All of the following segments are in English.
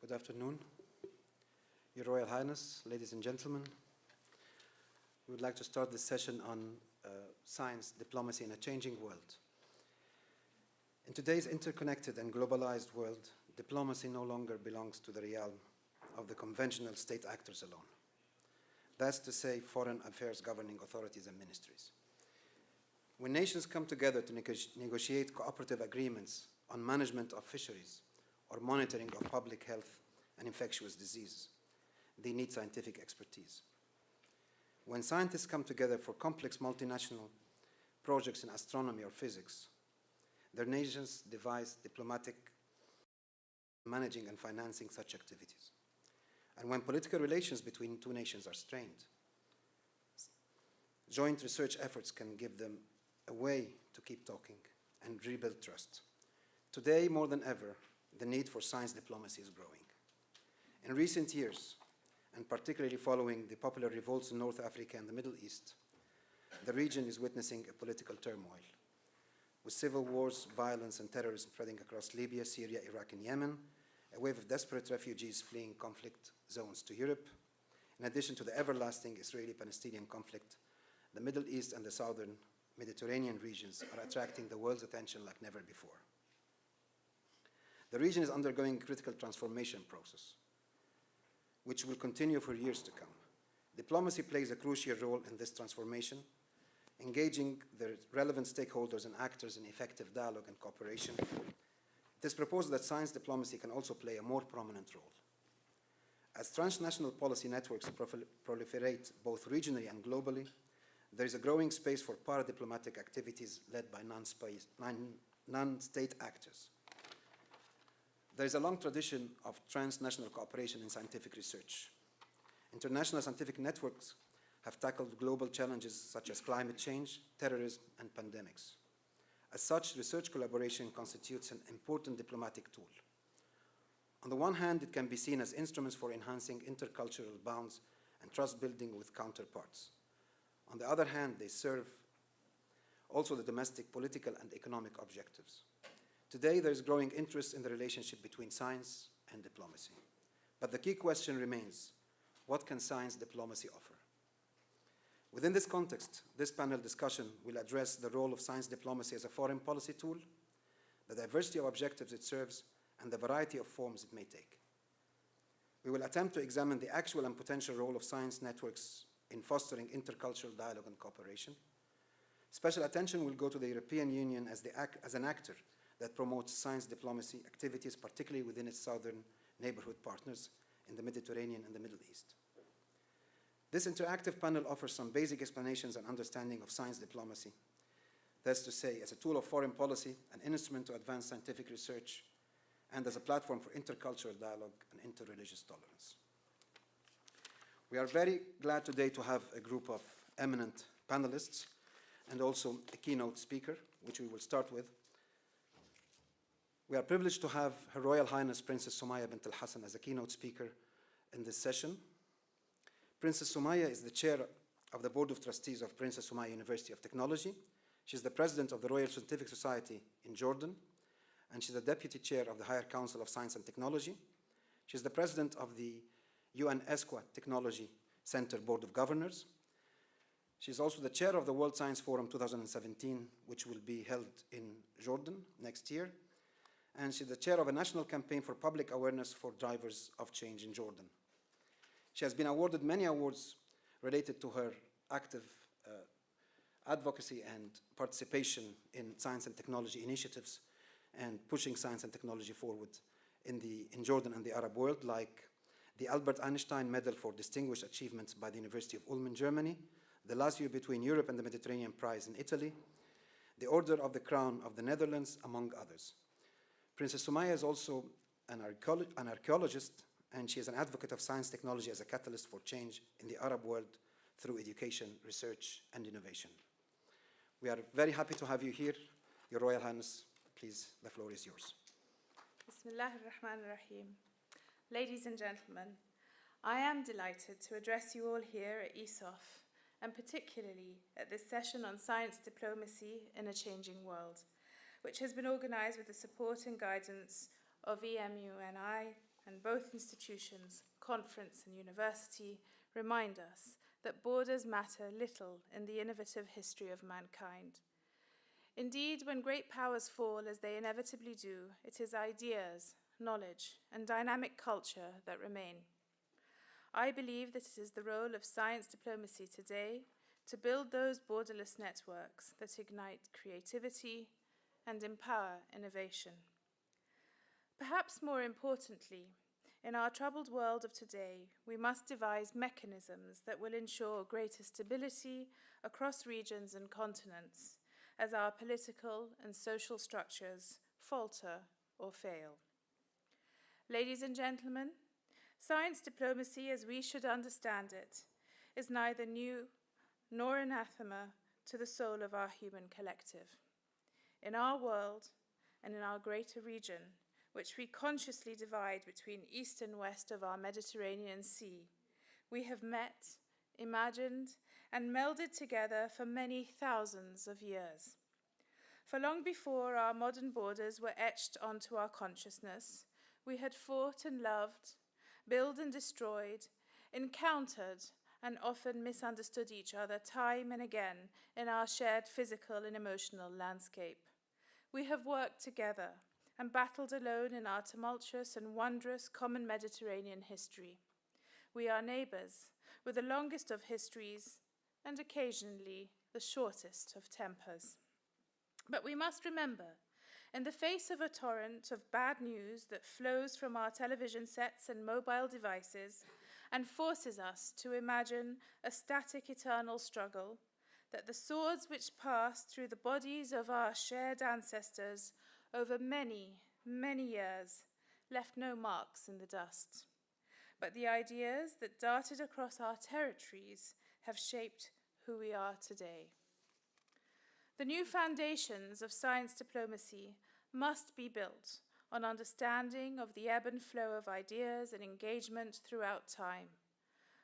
Good afternoon. Your Royal Highness, ladies and gentlemen. We would like to start this session on science, diplomacy in a changing world. In today's interconnected and globalized world, diplomacy no longer belongs to the realm of the conventional state actors alone. That's to say, foreign affairs governing authorities and ministries. When nations come together to negotiate cooperative agreements on management of fisheries or monitoring of public health and infectious diseases, they need scientific expertise. When scientists come together for complex multinational projects in astronomy or physics, their nations devise diplomatic managing and financing such activities. And when political relations between two nations are strained, joint research efforts can give them a way to keep talking and rebuild trust. Today, more than ever, the need for science diplomacy is growing. In recent years, and particularly following the popular revolts in North Africa and the Middle East, the region is witnessing a political turmoil, with civil wars, violence, and terrorism spreading across Libya, Syria, Iraq, and Yemen, a wave of desperate refugees fleeing conflict zones to Europe. In addition to the everlasting Israeli-Palestinian conflict, the Middle East and the southern Mediterranean regions are attracting the world's attention like never before. The region is undergoing a critical transformation process, which will continue for years to come. Diplomacy plays a crucial role in this transformation, engaging the relevant stakeholders and actors in effective dialogue and cooperation. It is proposed that science diplomacy can also play a more prominent role. As transnational policy networks proliferate both regionally and globally, there is a growing space for para-diplomatic activities led by non-state actors. There is a long tradition of transnational cooperation in scientific research. International scientific networks have tackled global challenges such as climate change, terrorism, and pandemics. As such, research collaboration constitutes an important diplomatic tool. On the one hand, it can be seen as instruments for enhancing intercultural bonds and trust building with counterparts. On the other hand, they serve also the domestic political and economic objectives. Today, there is growing interest in the relationship between science and diplomacy. But the key question remains, what can science diplomacy offer? Within this context, this panel discussion will address the role of science diplomacy as a foreign policy tool, the diversity of objectives it serves, and the variety of forms it may take. We will attempt to examine the actual and potential role of science networks in fostering intercultural dialogue and cooperation. Special attention will go to the European Union as an actor that promotes science diplomacy activities, particularly within its southern neighborhood partners in the Mediterranean and the Middle East. This interactive panel offers some basic explanations and understanding of science diplomacy. That's to say, as a tool of foreign policy, an instrument to advance scientific research, and as a platform for intercultural dialogue and interreligious tolerance. We are very glad today to have a group of eminent panelists and also a keynote speaker, which we will start with. We are privileged to have Her Royal Highness Princess Sumaya bint Hassan as a keynote speaker in this session. Princess Sumaya is the chair of the Board of Trustees of Princess Sumaya University of Technology. She's the president of the Royal Scientific Society in Jordan, and she's the deputy chair of the Higher Council of Science and Technology. She's the president of the UN ESQUA Technology Center Board of Governors. She's also the chair of the World Science Forum 2017, which will be held in Jordan next year. And she's the chair of a national campaign for public awareness for drivers of change in Jordan. She has been awarded many awards related to her active advocacy and participation in science and technology initiatives and pushing science and technology forward in Jordan and the Arab world, like the Albert Einstein Medal for Distinguished Achievements by the University of Ulm in Germany, the Lazio Between Europe and the Mediterranean Prize in Italy, the Order of the Crown of the Netherlands, among others. Princess Sumaya is also an archaeologist, and she is an advocate of science technology as a catalyst for change in the Arab world through education, research, and innovation. We are very happy to have you here. Your Royal Highness, please, the floor is yours. Bismillah ar-Rahman ar-Rahim. Ladies and gentlemen, I am delighted to address you all here at ESOF, and particularly at this session on science diplomacy in a changing world, which has been organised with the support and guidance of EMUNI and both institutions, conference and university, remind us that borders matter little in the innovative history of mankind. Indeed, when great powers fall, as they inevitably do, it is ideas, knowledge, and dynamic culture that remain. I believe that it is the role of science diplomacy today to build those borderless networks that ignite creativity and empower innovation. Perhaps more importantly, in our troubled world of today, we must devise mechanisms that will ensure greater stability across regions and continents as our political and social structures falter or fail. Ladies and gentlemen, science diplomacy, as we should understand it, is neither new nor anathema to the soul of our human collective. In our world and in our greater region, which we consciously divide between east and west of our Mediterranean Sea, we have met, imagined, and melded together for many thousands of years. For long before our modern borders were etched onto our consciousness, we had fought and loved, built and destroyed, encountered and often misunderstood each other time and again in our shared physical and emotional landscape. We have worked together and battled alone in our tumultuous and wondrous common Mediterranean history. We are neighbours with the longest of histories and occasionally the shortest of tempers. But we must remember, in the face of a torrent of bad news that flows from our television sets and mobile devices and forces us to imagine a static eternal struggle, that the swords which passed through the bodies of our shared ancestors over many, many years left no marks in the dust. But the ideas that darted across our territories have shaped who we are today. The new foundations of science diplomacy must be built on understanding of the ebb and flow of ideas and engagement throughout time.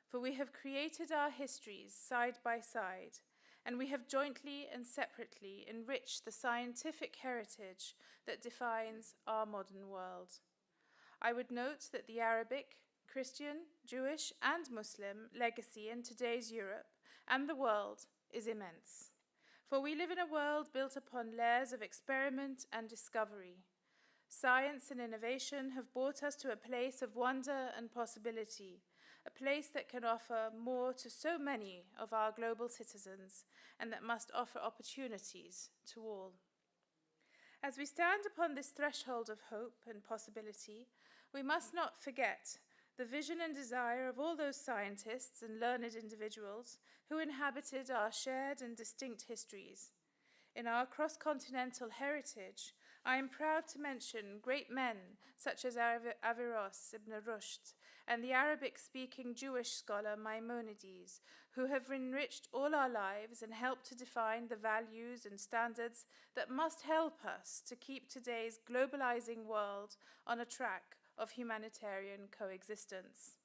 For we have created our histories side by side, and we have jointly and separately enriched the scientific heritage that defines our modern world. I would note that the Arabic, Christian, Jewish, and Muslim legacy in today's Europe and the world is immense. For we live in a world built upon layers of experiment and discovery. Science and innovation have brought us to a place of wonder and possibility, a place that can offer more to so many of our global citizens and that must offer opportunities to all. As we stand upon this threshold of hope and possibility, we must not forget the vision and desire of all those scientists and learned individuals who inhabited our shared and distinct histories. In our cross-continental heritage, I am proud to mention great men such as Averroes, Ibn Rushd, and the Arabic-speaking Jewish scholar Maimonides, who have enriched all our lives and helped to define the values and standards that must help us to keep today's globalizing world on a track of humanitarian coexistence.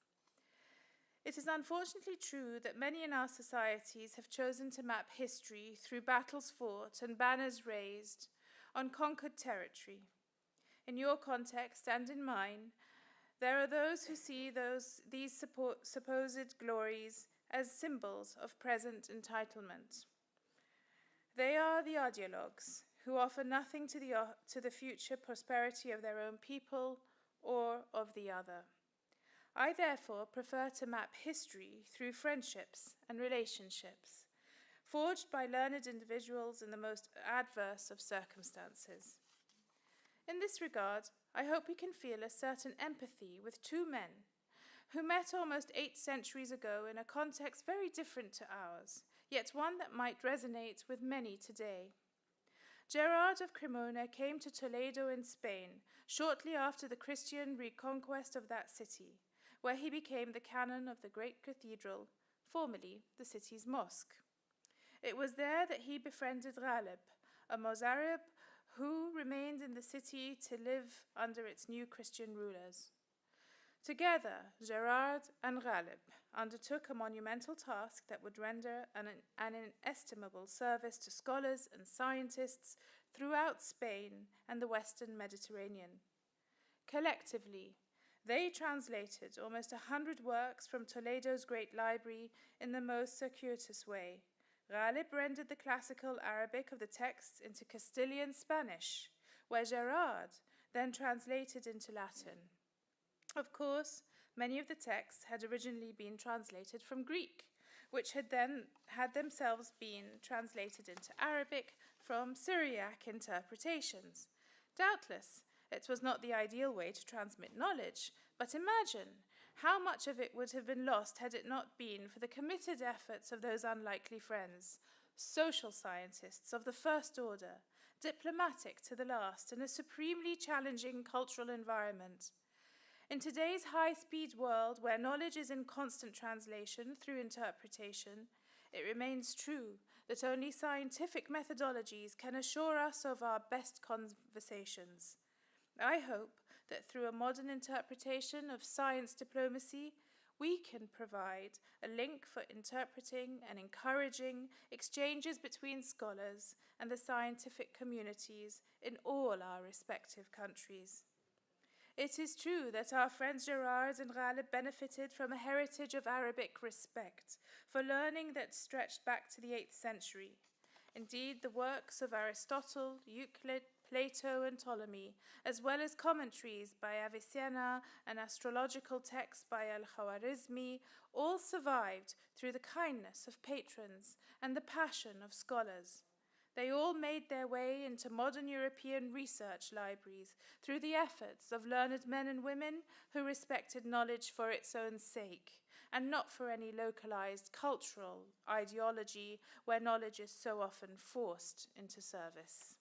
It is unfortunately true that many in our societies have chosen to map history through battles fought and banners raised on conquered territory. In your context and in mine, there are those who see these supposed glories as symbols of present entitlement. They are the ideologues who offer nothing to the future prosperity of their own people or of the other. I therefore prefer to map history through friendships and relationships, forged by learned individuals in the most adverse of circumstances. In this regard, I hope we can feel a certain empathy with two men who met almost 8 centuries ago in a context very different to ours, yet one that might resonate with many today. Gerard of Cremona came to Toledo in Spain shortly after the Christian reconquest of that city, where he became the canon of the great cathedral, formerly the city's mosque. It was there that he befriended Ghalib, a Mozarab who remained in the city to live under its new Christian rulers. Together, Gerard and Ghalib undertook a monumental task that would render an inestimable service to scholars and scientists throughout Spain and the Western Mediterranean. Collectively, They translated almost 100 works from Toledo's great library in the most circuitous way. Ghalib rendered the classical Arabic of the texts into Castilian Spanish, where Gerard then translated into Latin. Of course, many of the texts had originally been translated from Greek, which had themselves been translated into Arabic from Syriac interpretations. Doubtless, it was not the ideal way to transmit knowledge, but imagine how much of it would have been lost had it not been for the committed efforts of those unlikely friends, social scientists of the first order, diplomatic to the last in a supremely challenging cultural environment. In today's high-speed world, where knowledge is in constant translation through interpretation, it remains true that only scientific methodologies can assure us of our best conversations. I hope that through a modern interpretation of science diplomacy, we can provide a link for interpreting and encouraging exchanges between scholars and the scientific communities in all our respective countries. It is true that our friends Gerard and Ghalib benefited from a heritage of Arabic respect for learning that stretched back to the 8th century. Indeed, the works of Aristotle, Euclid, Plato, and Ptolemy, as well as commentaries by Avicenna and astrological texts by Al-Khwarizmi, all survived through the kindness of patrons and the passion of scholars. They all made their way into modern European research libraries through the efforts of learned men and women who respected knowledge for its own sake, and not for any localized cultural ideology where knowledge is so often forced into service.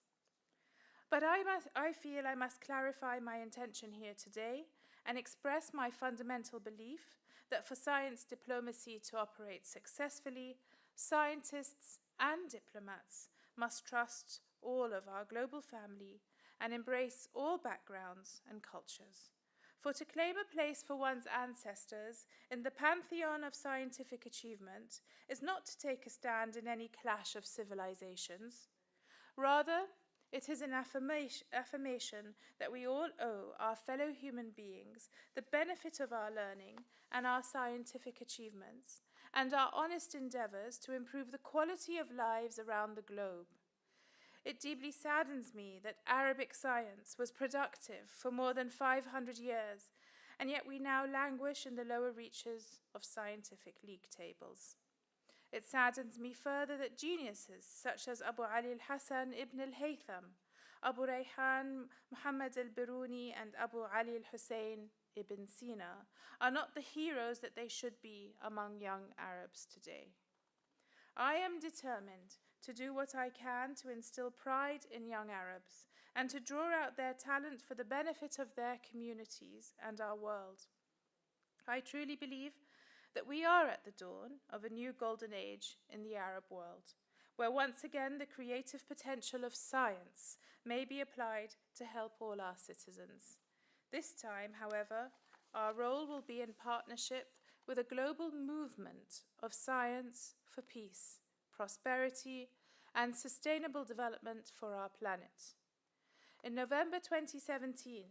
But I feel I must clarify my intention here today and express my fundamental belief that for science diplomacy to operate successfully, scientists and diplomats must trust all of our global family and embrace all backgrounds and cultures. For to claim a place for one's ancestors in the pantheon of scientific achievement is not to take a stand in any clash of civilizations. Rather, it is an affirmation that we all owe our fellow human beings the benefit of our learning and our scientific achievements, and our honest endeavors to improve the quality of lives around the globe. It deeply saddens me that Arabic science was productive for more than 500 years, and yet we now languish in the lower reaches of scientific league tables. It saddens me further that geniuses such as Abu Ali al-Hassan ibn al-Haytham, Abu Rayhan Muhammad al-Biruni, and Abu Ali al-Hussein ibn Sina are not the heroes that they should be among young Arabs today. I am determined to do what I can to instill pride in young Arabs and to draw out their talent for the benefit of their communities and our world. I truly believe that we are at the dawn of a new golden age in the Arab world, where once again the creative potential of science may be applied to help all our citizens. This time, however, our role will be in partnership with a global movement of science for peace, prosperity, and sustainable development for our planet. In November 2017,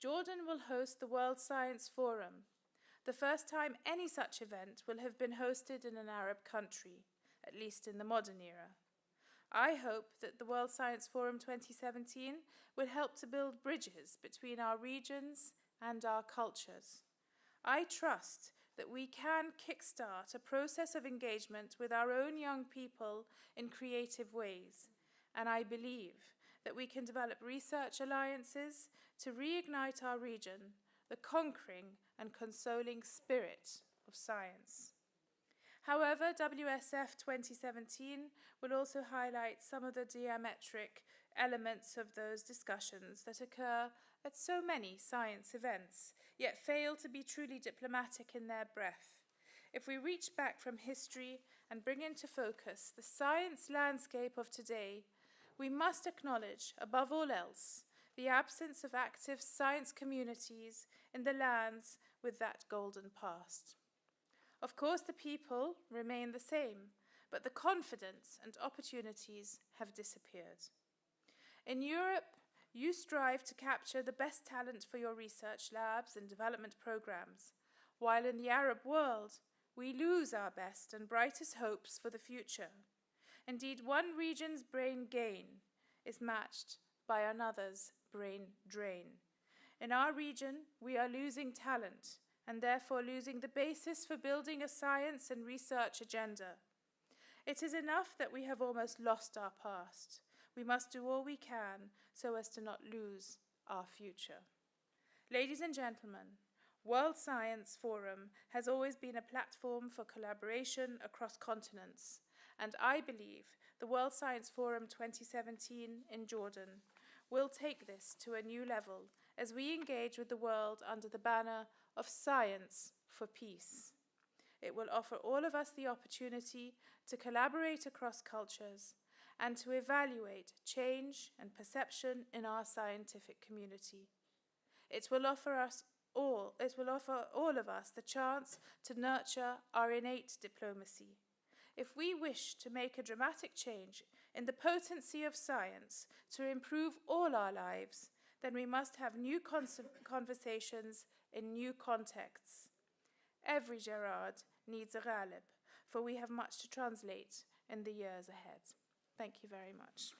Jordan will host the World Science Forum, the first time any such event will have been hosted in an Arab country, at least in the modern era. I hope that the World Science Forum 2017 will help to build bridges between our regions and our cultures. I trust that we can kickstart a process of engagement with our own young people in creative ways, and I believe that we can develop research alliances to reignite our region, the conquering and consoling spirit of science. However, WSF 2017 will also highlight some of the diametric elements of those discussions that occur at so many science events, yet fail to be truly diplomatic in their breadth. If we reach back from history and bring into focus the science landscape of today, we must acknowledge, above all else, the absence of active science communities in the lands with that golden past. Of course, the people remain the same, but the confidence and opportunities have disappeared. In Europe, You strive to capture the best talent for your research labs and development programs, while in the Arab world, we lose our best and brightest hopes for the future. Indeed, one region's brain gain is matched by another's brain drain. In our region, we are losing talent and therefore losing the basis for building a science and research agenda. It is enough that we have almost lost our past. We must do all we can so as to not lose our future. Ladies and gentlemen, World Science Forum has always been a platform for collaboration across continents, and I believe the World Science Forum 2017 in Jordan will take this to a new level as we engage with the world under the banner of Science for Peace. It will offer all of us the opportunity to collaborate across cultures and to evaluate change and perception in our scientific community. It will offer all of us the chance to nurture our innate diplomacy. If we wish to make a dramatic change in the potency of science to improve all our lives, then we must have new conversations in new contexts. Every Gerard needs a Ghalib, for we have much to translate in the years ahead. Thank you very much.